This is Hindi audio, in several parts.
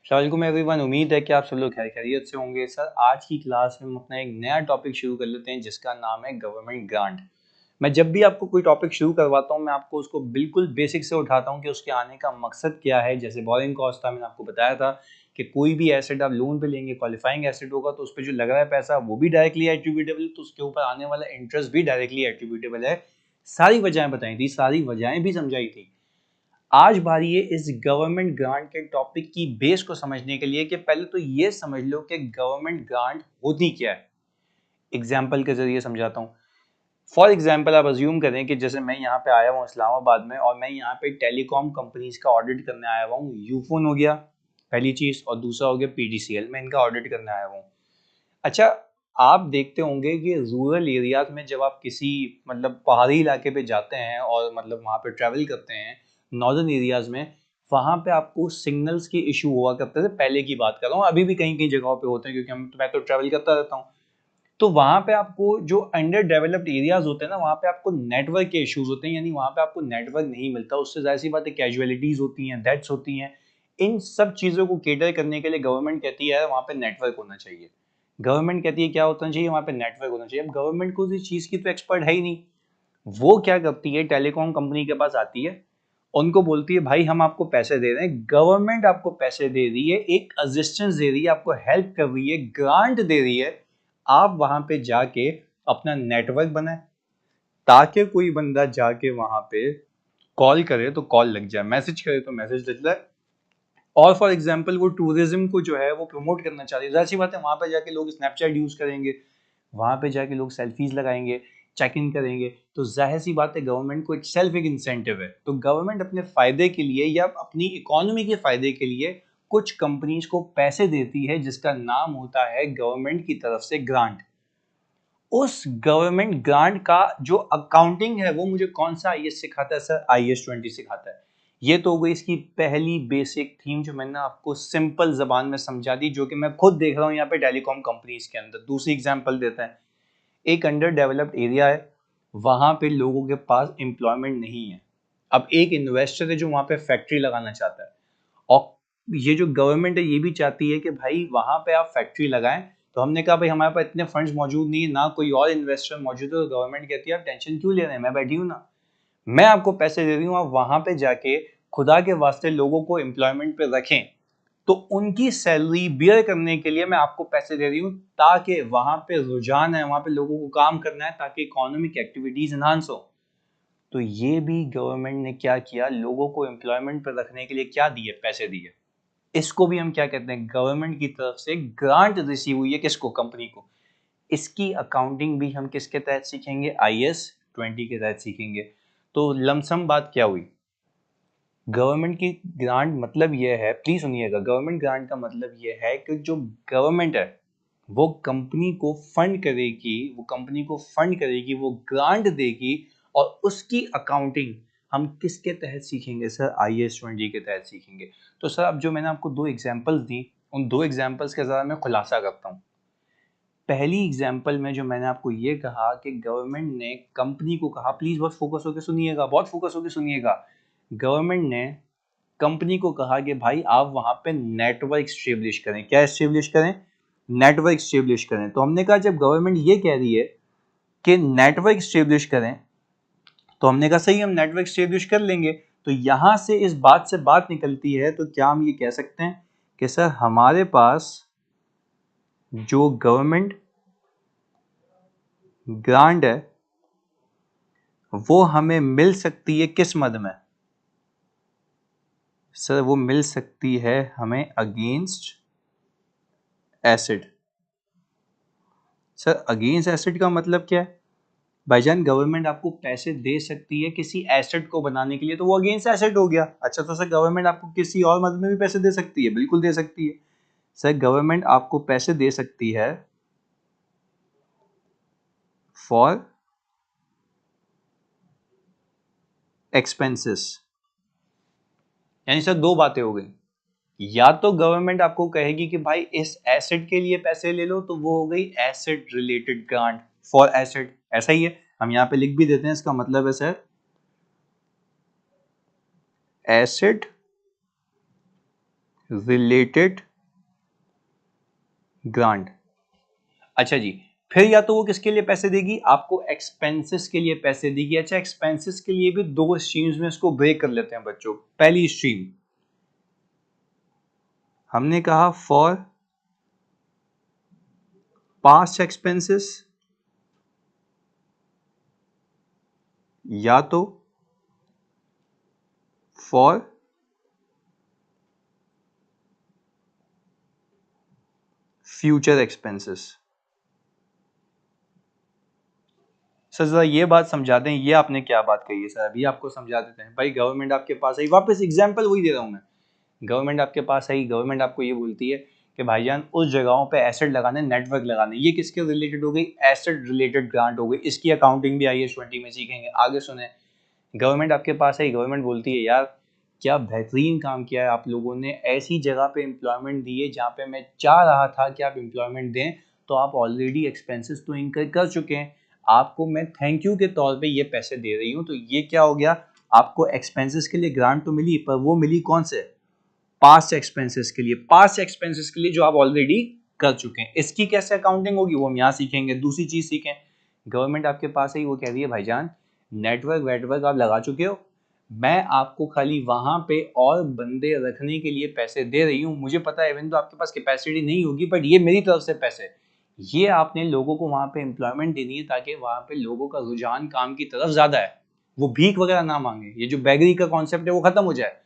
अस्सलामुअलैकुम एवरीवन, उम्मीद है कि आप सब लोग खैरियत से होंगे। सर, आज की क्लास में हम अपना एक नया टॉपिक शुरू कर लेते हैं जिसका नाम है गवर्नमेंट ग्रांट। मैं जब भी आपको कोई टॉपिक शुरू करवाता हूँ मैं आपको उसको बिल्कुल बेसिक से उठाता हूँ कि उसके आने का मकसद क्या है। जैसे बोरिंग कॉस्ट था, मैंने आपको बताया था कि कोई भी एसेट आप लोन पे लेंगे, क्वालिफाइंग एसेट होगा तो उस पर जो लग रहा है पैसा वो भी डायरेक्टली एट्रीब्यूटेबल, तो उसके ऊपर आने वाला इंटरेस्ट भी डायरेक्टली एट्रीब्यूटेबल है। सारी वजहें बताई थी, सारी वजहें भी समझाई थी। आज बारी है इस गवर्नमेंट ग्रांट के टॉपिक की बेस को समझने के लिए कि पहले तो ये समझ लो कि गवर्नमेंट ग्रांट होती क्या है। एग्जाम्पल के जरिए समझाता हूँ। फॉर एग्जाम्पल आप अज्यूम करें कि जैसे मैं यहाँ पे आया हूँ इस्लामाबाद में और मैं यहाँ पे टेलीकॉम कंपनीज का ऑडिट करने आया हुआ हूँ। यूफोन हो गया पहली चीज, और दूसरा हो गया पीडीसीएल, मैं इनका ऑडिट करने आया हुआ हूँ। अच्छा, आप देखते होंगे कि रूरल एरियाज में जब आप किसी मतलब पहाड़ी इलाके पे जाते हैं और मतलब वहाँ पे ट्रैवल करते हैं, नॉर्दर्न एरियाज में, वहाँ पे आपको सिग्नल्स की इशू हुआ करते थे। पहले की बात कर रहा हूँ, अभी भी कहीं कहीं जगहों पे होते हैं क्योंकि मैं तो ट्रैवल करता रहता हूँ। तो वहाँ पे आपको जो अंडर डेवलप्ड एरियाज होते हैं ना, वहाँ पे आपको नेटवर्क के इश्यूज होते हैं, यानी वहाँ पे आपको नेटवर्क नहीं मिलता। उससे जाहिर सी बात है कैजुअलिटीज होती हैं, डेथ्स होती हैं। इन सब चीज़ों को केटर करने के लिए गवर्नमेंट कहती है वहाँ पे नेटवर्क होना चाहिए। गवर्नमेंट कहती है क्या होना चाहिए, वहाँ पे नेटवर्क होना चाहिए। अब गवर्नमेंट को इस चीज़ की तो एक्सपर्ट है ही नहीं। वो क्या करती है, टेलीकॉम कंपनी के पास आती है, उनको बोलती है भाई हम आपको पैसे दे रहे हैं, गवर्नमेंट आपको पैसे दे रही है, एक असिस्टेंस दे रही है, आपको हेल्प कर रही है, ग्रांट दे रही है। आप वहां पे जाके अपना नेटवर्क बनाए ताकि कोई बंदा जाके वहां पे कॉल करे तो कॉल लग जाए, मैसेज करे तो मैसेज लग जाए। और फॉर एग्जाम्पल वो टूरिज्म को जो है वो प्रमोट करना चाह रही है, जाहिर सी बात है वहां पे जाके लोग स्नैपचैट यूज करेंगे, वहां पे जाके लोग सेल्फीज लगाएंगे, चेक इन करेंगे। तो जाहिर सी बात है गवर्नमेंट को सेल्फ एक इंसेंटिव है। तो गवर्नमेंट अपने फायदे के लिए या अपनी इकोनॉमी के फायदे के लिए कुछ कंपनीज को पैसे देती है जिसका नाम होता है गवर्नमेंट की तरफ से ग्रांट। उस गवर्नमेंट ग्रांट का जो अकाउंटिंग है वो मुझे कौन सा आईएएस सिखाता है सर, आईएएस 20 सिखाता है। ये तो हो गई इसकी पहली बेसिक थीम जो मैंने आपको सिंपल जबान में समझा दी, जो कि मैं खुद देख रहा हूँ यहाँ पे टेलीकॉम कंपनीज के अंदर। दूसरी एग्जांपल देते हैं। एक अंडर डेवलप्ड एरिया है, वहां पे लोगों के पास एम्प्लॉयमेंट नहीं है। अब एक इन्वेस्टर है जो वहां पे फैक्ट्री लगाना चाहता है, और ये जो गवर्नमेंट है ये भी चाहती है कि भाई वहां पे आप फैक्ट्री लगाएं। तो हमने कहा भाई हमारे पास इतने फंड्स मौजूद नहीं है, ना कोई और इन्वेस्टर मौजूद है, तो गवर्नमेंट कहती है आप टेंशन क्यों ले रहे हैं, मैं बैठी हूँ ना, मैं आपको पैसे दे रही हूँ, आप वहां पे जाके खुदा के वास्ते लोगों को एम्प्लॉयमेंट पे रखें। तो उनकी सैलरी बियर करने के लिए मैं आपको पैसे दे रही हूँ, ताकि वहां पे रुझान है, वहां पे लोगों को काम करना है, ताकि इकोनॉमिक एक्टिविटीज इनहांस हो। तो ये भी गवर्नमेंट ने क्या किया, लोगों को एम्प्लॉयमेंट पर रखने के लिए क्या दिए, पैसे दिए। इसको भी हम क्या कहते हैं, गवर्नमेंट की तरफ से ग्रांट रिसीव हुई है किसको, कंपनी को। इसकी अकाउंटिंग भी हम किसके तहत सीखेंगे, आईएएस 20 के तहत सीखेंगे। तो लमसम बात क्या हुई, गवर्नमेंट की ग्रांट मतलब यह है, प्लीज सुनिएगा, गवर्नमेंट ग्रांट का मतलब यह है कि जो गवर्नमेंट है वो कंपनी को फंड करेगी, वो कंपनी को फंड करेगी, वो ग्रांट देगी, और उसकी अकाउंटिंग हम किसके तहत सीखेंगे सर, आईएएस 20 के तहत सीखेंगे। तो सर अब जो मैंने आपको दो एग्जांपल्स दी, उन दो एग्जांपल्स का जरा मैं खुलासा करता हूँ। पहली एग्जांपल में जो मैंने आपको ये कहा कि गवर्नमेंट ने कंपनी को कहा, प्लीज बहुत फोकस होकर सुनिएगा, बहुत फोकस होकर सुनिएगा। गवर्नमेंट ने कंपनी को कहा कि भाई आप वहां पे नेटवर्क स्टेब्लिश करें। क्या स्टेब्लिश करें, नेटवर्क स्टेब्लिश करें। तो हमने कहा जब गवर्नमेंट ये कह रही है कि नेटवर्क स्टेब्लिश करें, तो हमने कहा सही, हम नेटवर्क स्टेब्लिश कर लेंगे। तो यहां से इस बात से बात निकलती है, तो क्या हम ये कह सकते हैं कि सर हमारे पास जो गवर्नमेंट ग्रांट है वो हमें मिल सकती है किस मद में, सर वो मिल सकती है हमें against acid. Sir against acid का मतलब क्या है, भाईजान गवर्नमेंट आपको पैसे दे सकती है किसी एसेट को बनाने के लिए, तो वो अगेंस्ट एसेट हो गया। अच्छा, तो सर गवर्नमेंट आपको किसी और मद में भी पैसे दे सकती है, बिल्कुल दे सकती है। सर गवर्नमेंट आपको पैसे दे सकती है फॉर एक्सपेंसेस। यानी सर दो बातें हो गई, या तो गवर्नमेंट आपको कहेगी कि भाई इस एसेट के लिए पैसे ले लो, तो वो हो गई asset related grant, for asset, ऐसा ही है, हम यहां पे लिख भी देते हैं, इसका मतलब है सर एसेट रिलेटेड ग्रांट। अच्छा जी, फिर या तो वो किसके लिए पैसे देगी, आपको एक्सपेंसेस के लिए पैसे देगी। अच्छा, एक्सपेंसेस के लिए भी दो स्ट्रीम्स में इसको ब्रेक कर लेते हैं बच्चों। पहली स्ट्रीम हमने कहा फॉर पास्ट एक्सपेंसेस, या तो फॉर फ्यूचर एक्सपेंसेस। सर जरा ये बात समझा दें, ये आपने क्या बात कही है सर, अभी आपको समझा देते हैं। भाई गवर्नमेंट आपके पास आई, वापस एग्जांपल वही दे रहा हूं मैं। गवर्नमेंट आपके पास आई, गवर्नमेंट आपको ये बोलती है कि भाईजान उस जगहों पे एसेट लगाने, नेटवर्क लगाने। ये किसके रिलेटेड हो गई, एसेट रिलेटेड ग्रांट हो गई। इसकी अकाउंटिंग भी IAS 20 में सीखेंगे, आगे सुने। गवर्नमेंट आपके पास आई, गवर्नमेंट बोलती है यार क्या बेहतरीन काम किया है आप लोगों ने, ऐसी जगह पे एम्प्लॉयमेंट दी है जहाँ पे मैं चाह रहा था कि आप एम्प्लॉयमेंट दें, तो आप ऑलरेडी एक्सपेंसेस तो इनकर कर चुके हैं, आपको मैं थैंक यू के तौर पे ये पैसे दे रही हूँ। तो ये क्या हो गया, आपको एक्सपेंसेस के लिए ग्रांट तो मिली, पर वो मिली कौन से, पास्ट एक्सपेंसेस के लिए। पास्ट एक्सपेंसेस के लिए जो आप ऑलरेडी कर चुके हैं। इसकी कैसे अकाउंटिंग होगी वो हम यहाँ सीखेंगे। दूसरी चीज सीखें, गवर्नमेंट आपके पास है, वो कह रही है भाईजान नेटवर्क वेटवर्क आप लगा चुके हो, मैं आपको खाली वहां पे और बंदे रखने के लिए पैसे दे रही हूँ। मुझे पता है इवन तो आपके पास कैपेसिटी नहीं होगी, बट ये मेरी तरफ से पैसे, ये आपने लोगों को वहां पे एम्प्लॉयमेंट देनी है ताकि वहां पे लोगों का रुझान काम की तरफ ज्यादा है, वो भीख वगैरह ना मांगे, ये जो बेगरी का कॉन्सेप्ट है वो खत्म हो जाए।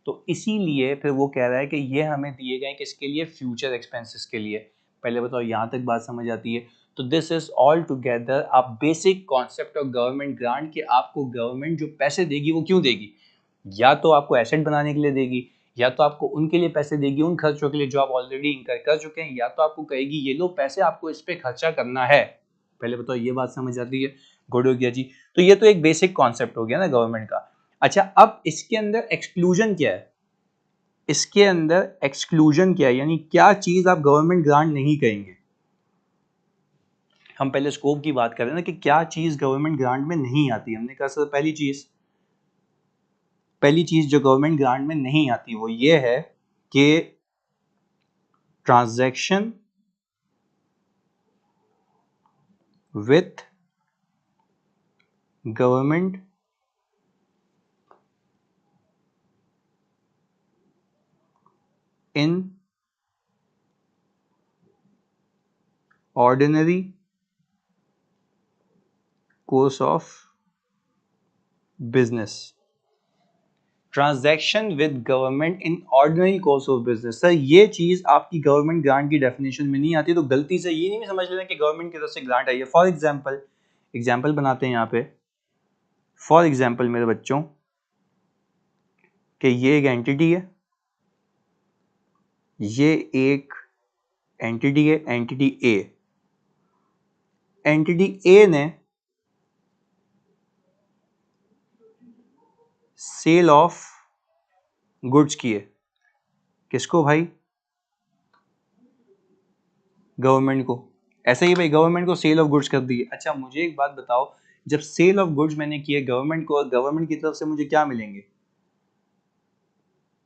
तो इसीलिए फिर वो कह रहा है कि ये हमें दिए गए किसके लिए, फ्यूचर एक्सपेंसेस के लिए। पहले बताओ यहाँ तक बात समझ आती है। तो this is all together a basic concept of government grant, कि आपको गवर्नमेंट जो पैसे देगी वो क्यों देगी, या तो आपको एसेट बनाने के लिए देगी, या तो आपको उनके लिए पैसे देगी उन खर्चों के लिए जो आप ऑलरेडी इनकर कर चुके हैं, या तो आपको कहेगी ये लो पैसे आपको इस पे खर्चा करना है। पहले बताओ ये बात समझ आती है, गुड हो गया जी। तो ये तो एक बेसिक कॉन्सेप्ट हो गया ना गवर्नमेंट का। अच्छा, अब इसके अंदर एक्सक्लूजन क्या है, इसके अंदर एक्सक्लूजन क्या है, यानी क्या चीज आप गवर्नमेंट ग्रांट नहीं करेंगे। हम पहले स्कोप की बात करें ना कि क्या चीज गवर्नमेंट ग्रांट में नहीं आती। हमने कहा सर पहली चीज जो गवर्नमेंट ग्रांट में नहीं आती वो ये है कि transaction with government in ordinary course of business. Transaction with government in ordinary course of business, sir ये चीज आपकी गवर्नमेंट ग्रांट की डेफिनेशन में नहीं आती। तो गलती से ये नहीं समझ लेना कि गवर्नमेंट की तरफ से ग्रांट आई है। फॉर एग्जाम्पल बनाते हैं यहाँ पे। फॉर एग्जाम्पल मेरे बच्चों कि ये एक एंटिटी है, ये एक एंटिटी है, एंटिटी ए। एंटिटी ए ने सेल ऑफ गुड्स किए, किसको भाई, गवर्नमेंट को। ऐसे ही भाई गवर्नमेंट को सेल ऑफ गुड्स कर दी है। अच्छा मुझे एक बात बताओ, जब सेल ऑफ गुड्स मैंने किए गवर्नमेंट को, गवर्नमेंट की तरफ से मुझे क्या मिलेंगे,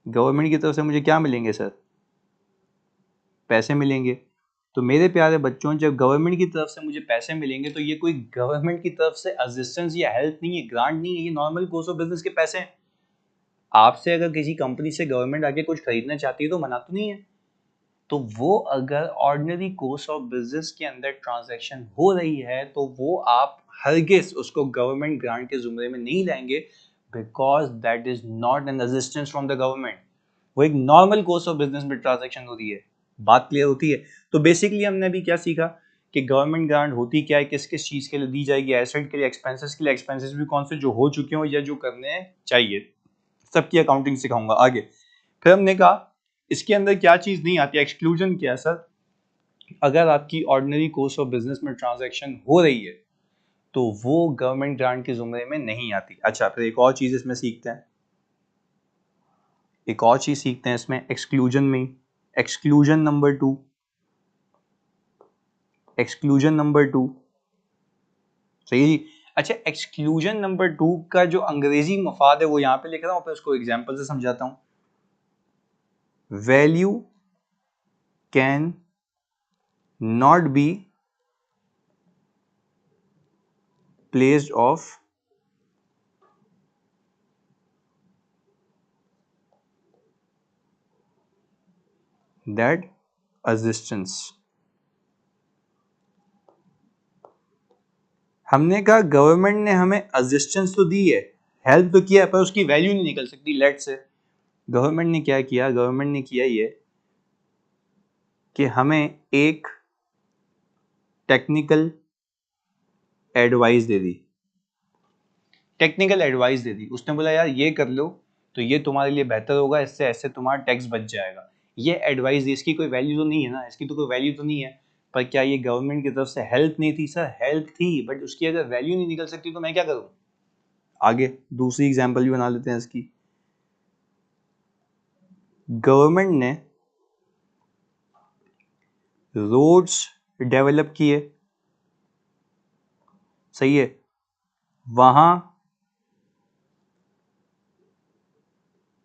गवर्नमेंट की तरफ से मुझे क्या मिलेंगे सर, पैसे मिलेंगे। तो मेरे प्यारे बच्चों जब गवर्नमेंट की तरफ से मुझे पैसे मिलेंगे तो ये कोई गवर्नमेंट की तरफ से असिस्टेंस या हेल्प नहीं है, ग्रांट नहीं है, ये नॉर्मल कोर्स ऑफ बिजनेस के पैसे हैं। आपसे अगर किसी कंपनी से गवर्नमेंट आके कुछ खरीदना चाहती है तो मना तो नहीं है। तो वो अगर ऑर्डिनरी कोर्स ऑफ बिजनेस के अंदर ट्रांजैक्शन हो रही है तो वो आप हरगिज उसको गवर्नमेंट ग्रांट के जुमरे में नहीं लाएंगे, because that is not an assistance from the government. वो एक नॉर्मल कोर्स ऑफ बिजनेस में ट्रांजैक्शन हो रही है। बात क्लियर होती है। तो बेसिकली हमने अभी क्या सीखा कि गवर्नमेंट ग्रांट होती क्या है, किस किस चीज के लिए दी जाएगी, एसेट के लिए, एक्सपेंसेस के लिए, एक्सपेंसेस भी कौन से जो हो चुके हो या जो करने चाहिए, सबकी अकाउंटिंग सिखाऊंगा आगे। फिर हमने कहा इसके अंदर क्या चीज नहीं आती, एक्सक्लूजन क्या है सर, अगर आपकी ऑर्डिनरी कोर्स ऑफ बिजनेस में ट्रांजैक्शन हो रही है तो वो गवर्नमेंट ग्रांट के जुमरे में नहीं आती। अच्छा फिर एक और चीज इसमें सीखते हैं, एक और चीज सीखते हैं इसमें एक्सक्लूजन में। एक्सक्लूजन नंबर 2, एक्सक्लूजन नंबर 2 सही जी। अच्छा एक्सक्लूजन नंबर 2 का जो अंग्रेजी मफाद है वो यहाँ पे लिख रहा हूँ, फिर उसको एग्जाम्पल से समझाता हूँ। Value can not be placed of that assistance. हमने कहा गवर्नमेंट ने हमें असिस्टेंस तो दी है, हेल्प तो किया है, पर उसकी वैल्यू नहीं निकल सकती। लेट से गवर्नमेंट ने क्या किया, गवर्नमेंट ने किया ये कि हमें एक टेक्निकल एडवाइस दे दी। टेक्निकल एडवाइस दे दी, उसने बोला यार ये कर लो तो ये तुम्हारे लिए बेहतर होगा, इससे ऐसे तुम्हारा टैक्स बच जाएगा। ये एडवाइस दी, इसकी कोई वैल्यू तो नहीं है ना, इसकी तो कोई वैल्यू तो नहीं है। पर क्या ये गवर्नमेंट की तरफ से हेल्प नहीं थी? सर हेल्प थी, बट उसकी अगर वैल्यू नहीं निकल सकती तो मैं क्या करूं? आगे दूसरी एग्जांपल भी बना लेते हैं इसकी। गवर्नमेंट ने रोड्स डेवलप किए, सही है, वहां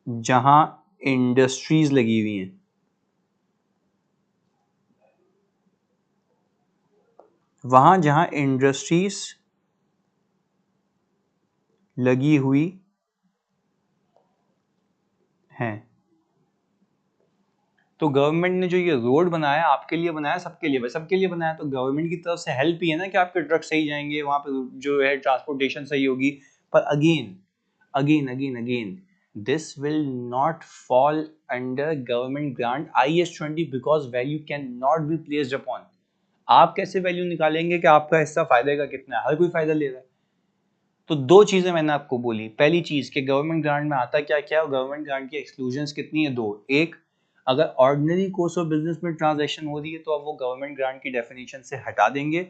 जहां इंडस्ट्रीज लगी हुई हैं, वहां जहां इंडस्ट्रीज लगी हुई हैं, तो गवर्नमेंट ने जो ये रोड बनाया आपके लिए बनाया, सबके लिए, सबके लिए बनाया, तो गवर्नमेंट की तरफ से हेल्प ही है ना कि आपके ट्रक सही जाएंगे, वहां पे जो है ट्रांसपोर्टेशन सही होगी। पर again again again again this will not fall under government grant IS-20 because value can not be placed upon. आप कैसे वैल्यू निकालेंगे कि आपका हिस्सा फायदे का कितना है? हर कोई फायदा ले रहा है। तो दो चीजें मैंने आपको बोली। पहली चीज कि गवर्नमेंट ग्रांट में आता क्या क्या, और गवर्नमेंट ग्रांट की एक्सक्लूजन्स कितनी है? दो। एक, अगर ऑर्डिनरी कोर्स ऑफ बिजनेस में ट्रांजैक्शन हो रही है तो अब वो गवर्नमेंट ग्रांट की डेफिनेशन से हटा देंगे।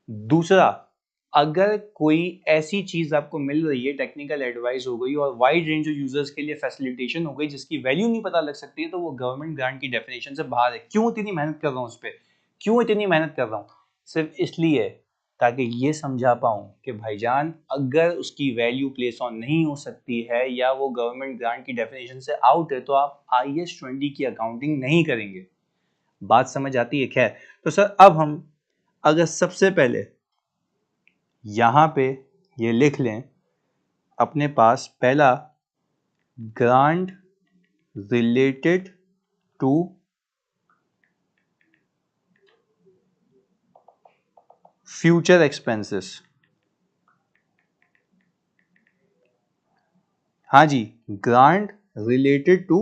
दूसरा, अगर कोई ऐसी चीज आपको मिल रही है, टेक्निकल एडवाइस हो गई और वाइड रेंज ऑफ यूजर्स के लिए फैसिलिटेशन हो गई जिसकी वैल्यू नहीं पता लग सकती है, तो वो गवर्नमेंट ग्रांट की डेफिनेशन से बाहर है। क्यों इतनी मेहनत कर रहा हूँ उस पर? क्यों इतनी मेहनत कर रहा हूँ? सिर्फ इसलिए ताकि ये समझा पाऊँ कि भाईजान अगर उसकी वैल्यू प्लेस ऑन नहीं हो सकती है या वो गवर्नमेंट ग्रांट की डेफिनेशन से आउट है तो आप IS-20 की अकाउंटिंग नहीं करेंगे। बात समझ आती है? खैर, तो सर अब हम अगर सबसे पहले यहाँ पे ये लिख लें अपने पास, पहला, grant related to future expenses. हाँ जी, grant related to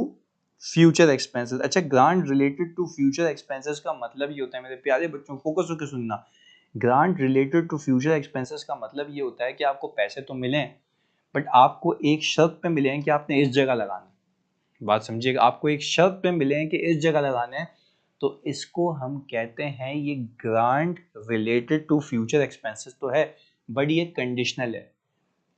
future expenses. अच्छा, grant related to future expenses का मतलब ये होता है, मेरे प्यारे बच्चों फोकस होकर सुनना, grant related to future expenses का मतलब ये होता है कि आपको पैसे तो मिलें, बट आपको एक शर्त पे मिले हैं कि आपने इस जगह लगाना है। बात समझिएगा, आपको एक शर्त पे मिले हैं कि इस जगह लगाना है, तो इसको हम कहते हैं ये grant related to future expenses तो है, बट ये कंडीशनल है।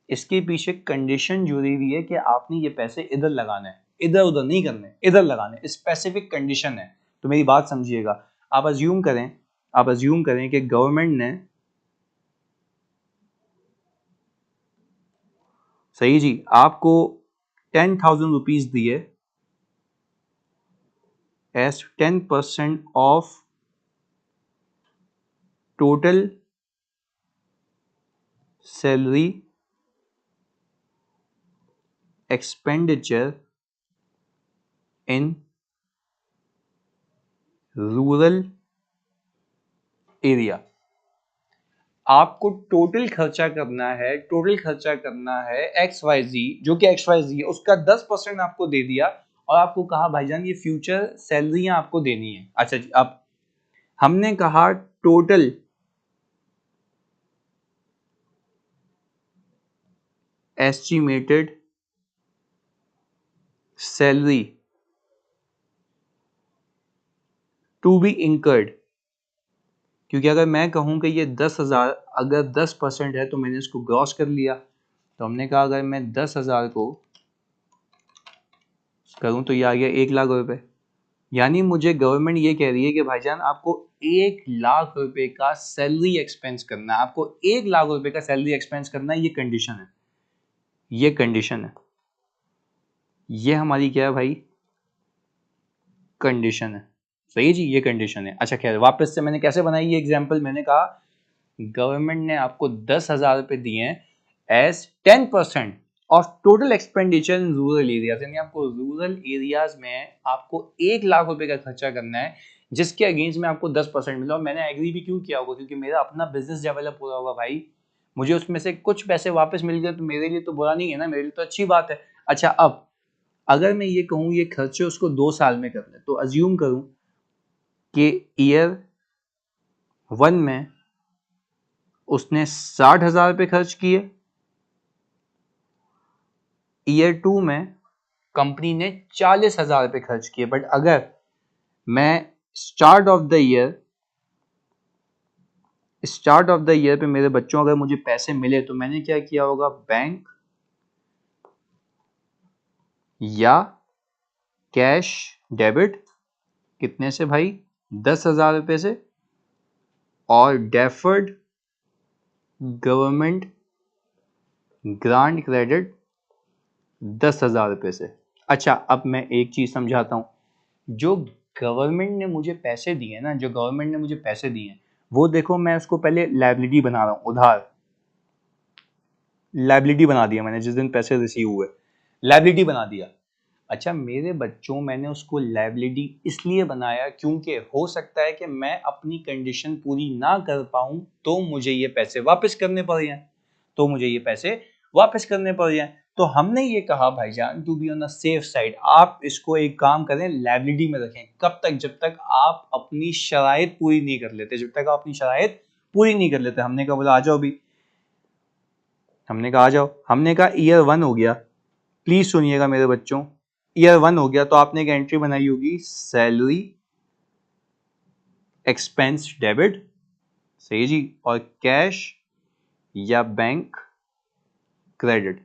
इसके पीछे कंडीशन जुड़ी हुई है कि आपने ये पैसे इधर लगाने हैं, इधर उधर नहीं करने, इधर लगाने, स्पेसिफिक कंडीशन है। तो मेरी बात समझिएगा, आप अज्यूम करें, कि गवर्नमेंट ने, सही जी, आपको 10,000 रुपीज दिए as 10% of total salary expenditure in rural area. आपको टोटल खर्चा करना है, XYZ, जो कि XYZ है, उसका 10% आपको दे दिया और आपको कहा भाईजान ये फ्यूचर सैलरियां आपको देनी है। अच्छा जी, अब हमने कहा total estimated salary to be incurred, क्योंकि अगर मैं कहूं कि ये 10,000 अगर 10% है तो मैंने इसको ग्रॉस कर लिया, तो हमने कहा अगर मैं 10,000 को करूं तो ये आ गया 1 लाख रुपए। यानी मुझे गवर्नमेंट ये कह रही है कि भाईजान आपको 1 लाख रुपए का सैलरी एक्सपेंस करना है, आपको 1 लाख रुपए का सैलरी एक्सपेंस करना है। ये कंडीशन है, ये कंडीशन है, ये हमारी क्या है भाई, कंडीशन है। सही जी, ये कंडीशन है। अच्छा खैर, वापस से मैंने कैसे बनाई ये एग्जांपल, मैंने कहा गवर्नमेंट ने आपको 10,000 रुपए दिए हैं as 10% of total expenditure in rural areas, यानी आपको रूरल एरियाज में आपको 1 लाख रुपए का खर्चा करना है, जिसके अगेंस्ट में आपको 10% मिला। और मैंने एग्री भी क्यों किया होगा, क्योंकि मेरा अपना बिजनेस डेवलप हो रहा होगा भाई, मुझे उसमें से कुछ पैसे वापस मिल गए तो मेरे लिए तो बुरा नहीं है ना, मेरे लिए तो अच्छी बात है। अच्छा, अब अगर मैं ये कहूँ ये खर्चे उसको 2 साल में कर ले, तो अज्यूम करूं कि ईयर 1 में उसने 60,000 रुपये खर्च किए, ईयर 2 में कंपनी ने 40,000 रुपये खर्च किए। बट अगर मैं स्टार्ट ऑफ द ईयर पे मेरे बच्चों अगर मुझे पैसे मिले, तो मैंने क्या किया होगा, बैंक या कैश डेबिट, कितने से भाई, 10,000 रुपये से, और डेफर्ड गवर्नमेंट ग्रांट क्रेडिट 10,000 रुपये से। अच्छा, अब मैं एक चीज समझाता हूं, जो गवर्नमेंट ने मुझे पैसे दिए ना, जो गवर्नमेंट ने मुझे पैसे दिए हैं, वो देखो मैं उसको पहले लायबिलिटी बना रहा हूं, उधार लायबिलिटी बना दिया मैंने, जिस दिन पैसे रिसीव हुए लायबिलिटी बना दिया। अच्छा, मेरे बच्चों, मैंने उसको लायबिलिटी इसलिए बनाया क्योंकि हो सकता है कि मैं अपनी कंडीशन पूरी ना कर पाऊं तो मुझे ये पैसे वापस करने पड़ जाएं, तो हमने ये कहा भाईजान, to be on the safe side, आप इसको एक काम करें, लायबिलिटी में रखें। कब तक? जब तक आप अपनी शराइत पूरी नहीं कर लेते, हमने कहा बोला आ जाओ भी, हमने कहा ईयर 1 हो गया, प्लीज सुनिएगा मेरे बच्चों, ईयर 1 हो गया तो आपने एक एंट्री बनाई होगी, सैलरी एक्सपेंस डेबिट, सही जी, और कैश या बैंक क्रेडिट,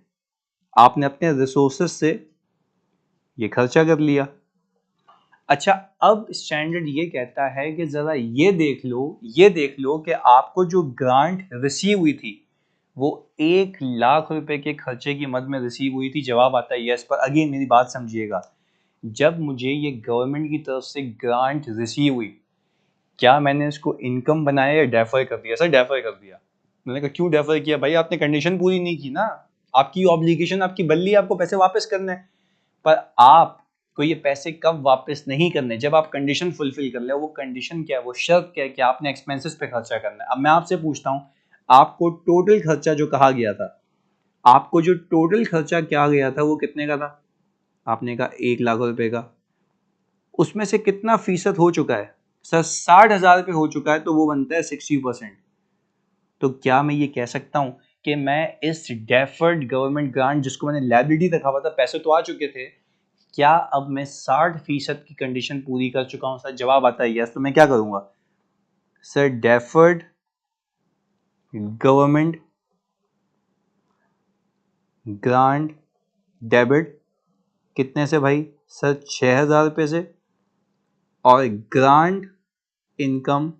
आपने अपने रिसोर्सेस से ये खर्चा कर लिया। अच्छा, अब स्टैंडर्ड ये कहता है कि जरा ये देख लो कि आपको जो ग्रांट रिसीव हुई थी वो 1 लाख रुपए के खर्चे की मद में रिसीव हुई थी। जवाब आता है यस। पर अगेन मेरी बात समझिएगा, जब मुझे ये गवर्नमेंट की तरफ से ग्रांट रिसीव हुई, क्या मैंने इसको इनकम बनाया या डेफर कर दिया? सर डेफर कर दिया। मैंने कहा क्यों डेफर किया भाई, आपने कंडीशन पूरी नहीं की ना, आपकी ऑब्लिगेशन आपकी बल्ली, आपको पैसे वापस करने हैं। पर आपको ये पैसे कब वापस नहीं करने? जब आप कंडीशन फुलफिल कर ले। वो कंडीशन क्या है, वो शर्त क्या है कि आपने एक्सपेंसेस पे खर्चा करना है। अब मैं आपसे पूछता हूँ, आपको टोटल खर्चा जो कहा गया था, आपको जो टोटल खर्चा क्या गया था वो कितने का था? आपने कहा 1 लाख रुपए का। उसमें से कितना फीसद हो चुका है? सर 60,000 रुपये हो चुका है, तो वो बनता है 60%। तो क्या मैं ये कह सकता हूं कि मैं इस डेफर्ड गवर्नमेंट ग्रांट, जिसको मैंने लायबिलिटी रखा हुआ था, पैसे तो आ चुके थे, क्या अब मैं 60% की कंडीशन पूरी कर चुका हूं? सर जवाब आता है यस। तो मैं क्या करूंगा sir, deferred government grant debit कितने से भाई? सर 6,000 रुपये से, और ग्रांट इनकम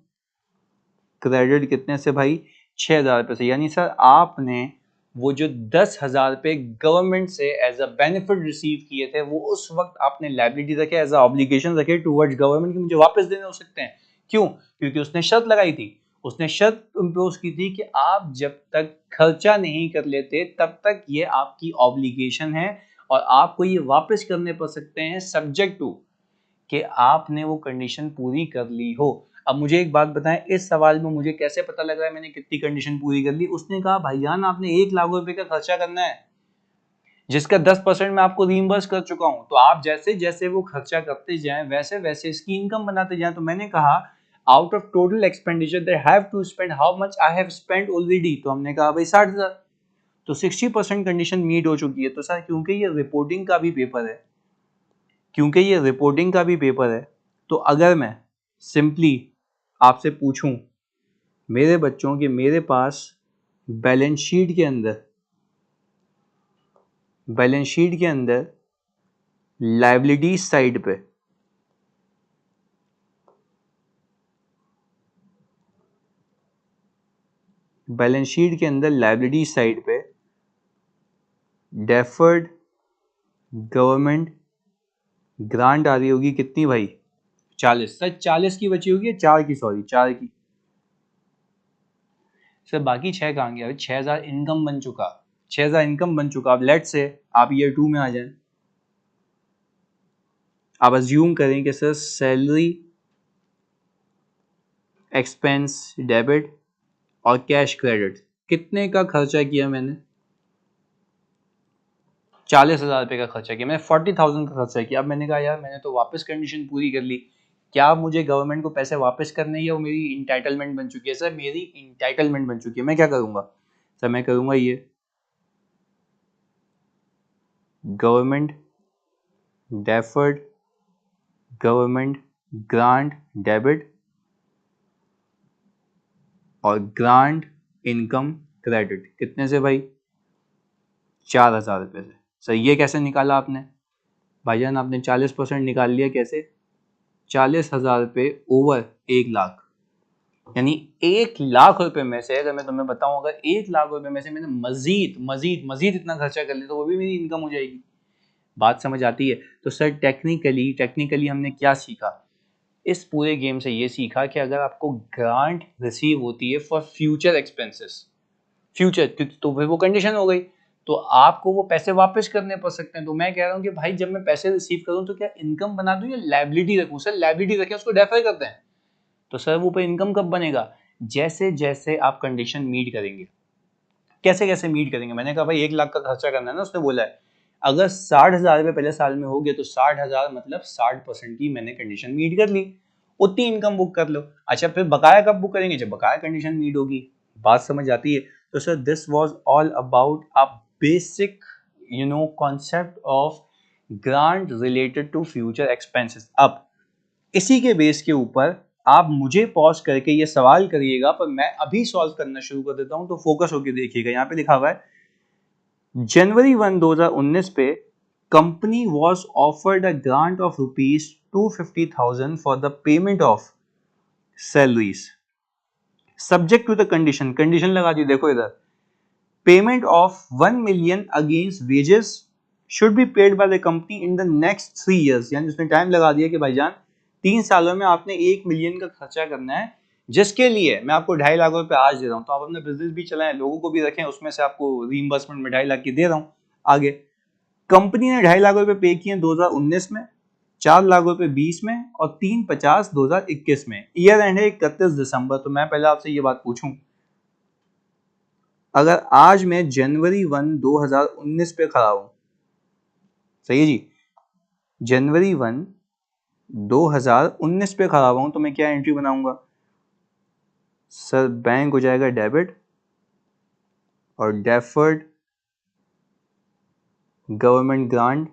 क्रेडिट कितने से भाई? 6,000 रुपये से। यानी सर आपने वो जो 10,000 रुपये गवर्नमेंट से एज अ बेनिफिट रिसीव किए थे, वो उस वक्त आपने लायबिलिटी रखे, एज अ ऑब्लिगेशन रखे टूवर्ड्स गवर्नमेंट, कि मुझे वापस देने हो सकते हैं। क्यों? क्योंकि उसने शर्त लगाई थी, उसने शर्त इम्पोज की थी कि आप जब तक खर्चा नहीं कर लेते तब तक ये आपकी ऑब्लिगेशन है, और आपको ये वापस करने पड़ सकते हैं, सब्जेक्ट टू कि आपने वो कंडीशन पूरी कर ली हो। अब मुझे एक बात बताएं, इस सवाल में मुझे कैसे पता लग रहा है मैंने कितनी कंडीशन पूरी कर ली? उसने कहा भाईजान आपने 1 लाख रुपए का खर्चा करना है, जिसका 10% मैं आपको रीइंबर्स कर चुका हूं। तो आप जैसे जैसे वो खर्चा करते जाएं, वैसे वैसे इसकी इनकम बनाते जाएं। तो मैंने कहा out of total expenditure they have to spend how much I have spent already. तो हमने कहा भाई 60,000। तो 60% कंडीशन मीट हो चुकी है। तो सर क्योंकि ये रिपोर्टिंग का भी पेपर है, तो अगर मैं सिंपली आपसे पूछूं मेरे बच्चों के, मेरे पास बैलेंस शीट के अंदर लायबिलिटी साइड पे डेफर्ड गवर्नमेंट ग्रांट आ रही होगी कितनी भाई? 40 सर, 40 की बची होगी, 4 की, सॉरी 4 की सर। बाकी 6 कहाँ गया? 6000 इनकम बन चुका, 6000 इनकम बन चुका। अब लेट से आप ईयर 2 में आ जाएं, आप अज्यूम करें कि सर सैलरी, एक्सपेंस डेबिट और कैश क्रेडिट, कितने का खर्चा किया मैंने? 40,000 रुपये का खर्चा किया मैंने, 40,000 का खर्चा किया। अब मैंने कहा यार मैंने तो वापस कंडीशन पूरी कर ली, क्या मुझे गवर्नमेंट को पैसे वापस करने हैं या वो मेरी इंटाइटलमेंट बन चुकी है? सर मेरी इंटाइटलमेंट बन चुकी है। मैं क्या करूंगा सर? मैं करूंगा ये government deferred government grant debit और ग्रांट इनकम क्रेडिट। कितने से भाई? 4,000 रुपये से। सर ये कैसे निकाला आपने? भाईजान आपने 40% निकाल लिया। कैसे? 40,000 रुपये ओवर 1 लाख, यानी 1 लाख रुपए में से अगर मैं तुम्हें बताऊं, अगर 1 लाख रुपए में से मैंने मजीद मजीद मजीद इतना खर्चा कर लिया तो वो भी मेरी इनकम हो जाएगी। बात समझ आती है? तो सर टेक्निकली हमने क्या सीखा इस पूरे गेम से? ये सीखा कि अगर आपको ग्रांट रिसीव होती है फॉर फ्यूचर एक्सपेंसेस, फ्यूचर, तो फिर वो कंडीशन हो गई, तो आपको वो पैसे वापस करने पड़ सकते हैं। तो मैं कह रहा हूँ कि भाई जब मैं पैसे रिसीव करूँ तो क्या इनकम बना दूं या लायबिलिटी रखूं? सर लायबिलिटी रखें, उसको डेफर करते हैं। तो सर वो पे इनकम कब बनेगा? जैसे जैसे आप कंडीशन मीट करेंगे। कैसे कैसे मीट करेंगे? मैंने कहा भाई 1 लाख का खर्चा करना है ना, उसने बोला है अगर 60,000 रुपये पहले साल में हो गए तो 60,000 मतलब 60% की मैंने कंडीशन मीट कर ली, उतनी इनकम बुक कर लो। अच्छा फिर बकाया कब बुक करेंगे? जब बकाया कंडीशन मीट होगी। बात समझ आती है? तो sir this was all about a basic concept of grant related to future expenses. अब इसी के बेस के ऊपर आप मुझे पॉज करके ये सवाल करिएगा, पर मैं अभी सॉल्व करना शुरू कर देता हूं, तो फोकस होकर देखिएगा। यहाँ पे लिखा हुआ है जनवरी 1 2019 पे company was offered a grant of ₹250,000 for the payment of salaries subject to the condition. Condition लगा दी, देखो इधर, payment of 1 million against wages should be paid by the company in the next 3 years। यानी उसने टाइम लगा दिया कि भाईजान 3 सालों में आपने 1 million का खर्चा करना है, जिसके लिए मैं आपको 2.5 लाख रुपए आज दे रहा हूं। तो आप अपना बिजनेस भी चलाएं, लोगों को भी रखें, उसमें से आपको रीइंबर्समेंट में 2.5 लाख की दे रहा हूं। आगे कंपनी ने 2.5 लाख रुपए पे किए 2019 में, 4 लाख रुपए 20 में और 350 2021 में। ईयर एंड है 31 दिसंबर। तो मैं पहले आपसे ये बात पूछूं, अगर आज मैं जनवरी 1 2019 पे खड़ा हूं, सही है जी, जनवरी 1 2019 पे खड़ा हुआ हूं, तो मैं क्या एंट्री बनाऊंगा सर? बैंक हो जाएगा डेबिट और डेफर्ड गवर्नमेंट ग्रांट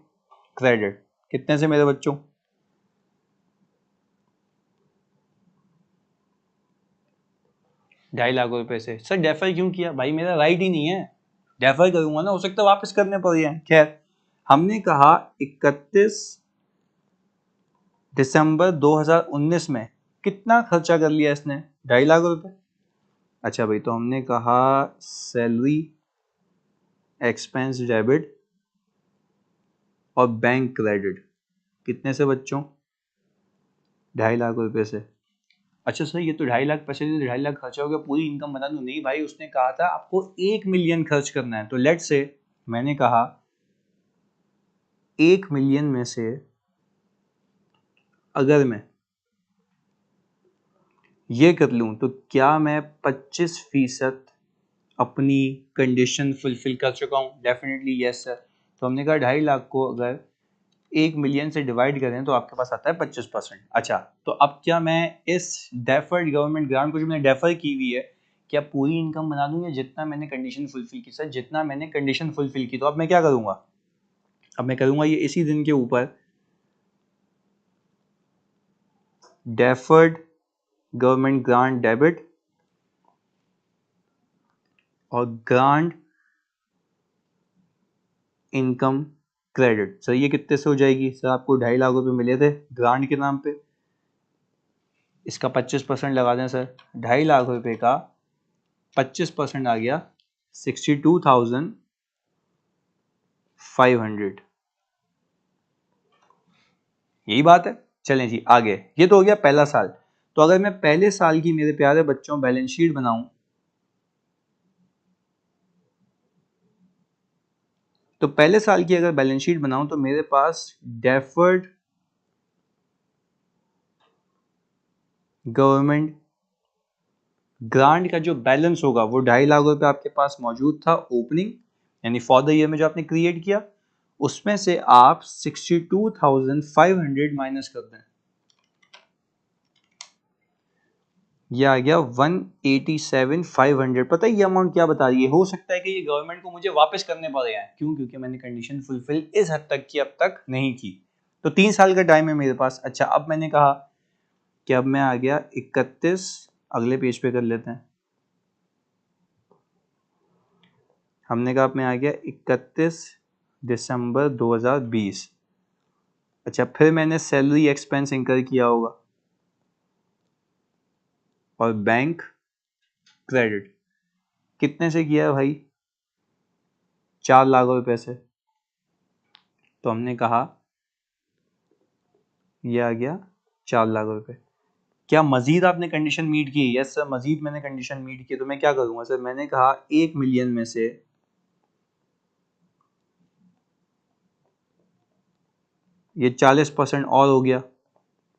क्रेडिट। कितने से मेरे बच्चों? 2.5 लाख रुपए से। सर डेफर क्यों किया? भाई मेरा राइट ही नहीं है, डेफर करूंगा ना, हो सकता है वापस करने पड़ जाए। खैर हमने कहा 31 दिसंबर 2019 में कितना खर्चा कर लिया इसने? 2.5 लाख रुपए। अच्छा भाई, तो हमने कहा सैलरी, एक्सपेंस डेबिट और बैंक क्रेडिट। कितने से बच्चों? 2.5 लाख रुपए से। अच्छा सर ये तो 2.5 लाख पैसे दे, 2.5 लाख खर्चा हो गया, पूरी इनकम बना दूं? नहीं भाई, उसने कहा था आपको 1 मिलियन खर्च करना है। तो लेट से मैंने कहा 1 मिलियन में से अगर मैं ये कर लूं तो क्या मैं 25% अपनी कंडीशन फुलफिल कर चुका हूं? Definitely yes sir. तो हमने कहा 2.5 लाख को अगर 1 मिलियन से डिवाइड करें तो आपके पास आता है 25%। अच्छा तो अब क्या मैं इस डेफर्ड गवर्नमेंट ग्रांट को जो मैंने डेफर की हुई है, क्या पूरी इनकम बना दूं या जितना मैंने कंडीशन फुलफिल की? सर जितना मैंने कंडीशन फुलफिल की। तो अब मैं क्या करूंगा? अब मैं करूंगा ये इसी दिन के ऊपर डेफर्ड गवर्नमेंट ग्रांट डेबिट और ग्रांट इनकम क्रेडिट। सर ये कितने से हो जाएगी? सर आपको 2.5 लाख रुपए मिले थे ग्रांट के नाम पे, इसका 25% लगा दें सर। 2.5 लाख रुपए का 25% आ गया 62,500। यही बात है। चलें जी आगे, ये तो हो गया पहला साल। तो अगर मैं पहले साल की मेरे प्यारे बच्चों बैलेंस शीट बनाऊं, तो पहले साल की अगर बैलेंस शीट बनाऊं तो मेरे पास डेफर्ड गवर्नमेंट ग्रांट का जो बैलेंस होगा वो 2.5 लाख रुपए आपके पास मौजूद था ओपनिंग, यानी फॉर द ईयर में जो आपने क्रिएट किया, उसमें से आप 62,500 माइनस कर दें, ये आ गया 187,500। पता है ये अमाउंट क्या बता रही है? हो सकता है कि ये गवर्नमेंट को मुझे वापस करने पड़ गया है, क्यों? क्योंकि मैंने कंडीशन फुलफिल इस हद तक की अब तक नहीं की। तो 3 साल का टाइम है मेरे पास। अच्छा, अब मैंने कहा कि अब मैं आ गया 31, अगले पेज पे कर लेते हैं। हमने कहा अब मैं आ गया 31 दिसंबर 2020। अच्छा, फिर मैंने सैलरी एक्सपेंस इंकर किया होगा और बैंक क्रेडिट कितने से किया है भाई? 4 लाख रुपए से। तो हमने कहा ये आ गया 4 लाख रुपए। क्या मजीद आपने कंडीशन मीट की? यस सर, मजीद मैंने कंडीशन मीट की। तो मैं क्या करूंगा सर? मैंने कहा 1 मिलियन में से ये 40% और हो गया।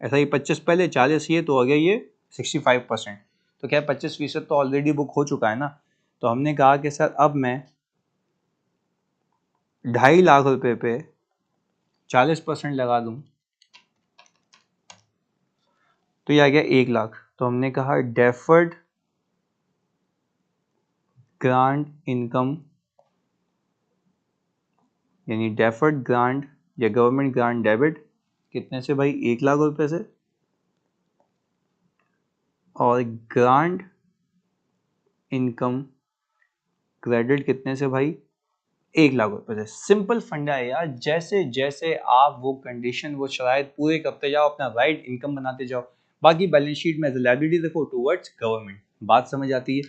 ऐसा ही 25 पहले 40 ये तो हो गया ये 65%। तो क्या 25% तो ऑलरेडी बुक हो चुका है ना। तो हमने कहा कि सर अब मैं 2.5 लाख रुपए पे 40% लगा दूं तो ये आ गया 1 लाख। तो हमने कहा डेफर्ड ग्रांट इनकम, यानी डेफर्ड ग्रांट या गवर्नमेंट ग्रांट डेबिट कितने से भाई? 1 लाख रुपए से। और ग्रांट इनकम क्रेडिट कितने से भाई? 1 लाख रुपए से। सिंपल फंडा है यार। जैसे जैसे आप वो कंडीशन वो शराइत पूरे करते जाओ, अपना राइट इनकम बनाते जाओ, बाकी बैलेंस शीट में लायबिलिटी देखो टूवर्ड्स गवर्नमेंट। बात समझ आती है?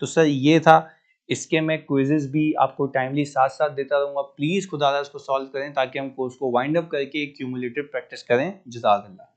तो सर ये था। इसके मैं क्विजेस भी आपको टाइमली साथ साथ देता रहूंगा। प्लीज खुदा इसको सॉल्व करें ताकि हम कोर्स को वाइंड अप करके क्यूमुलेटिव प्रैक्टिस करें। जज़ाकल्लाह।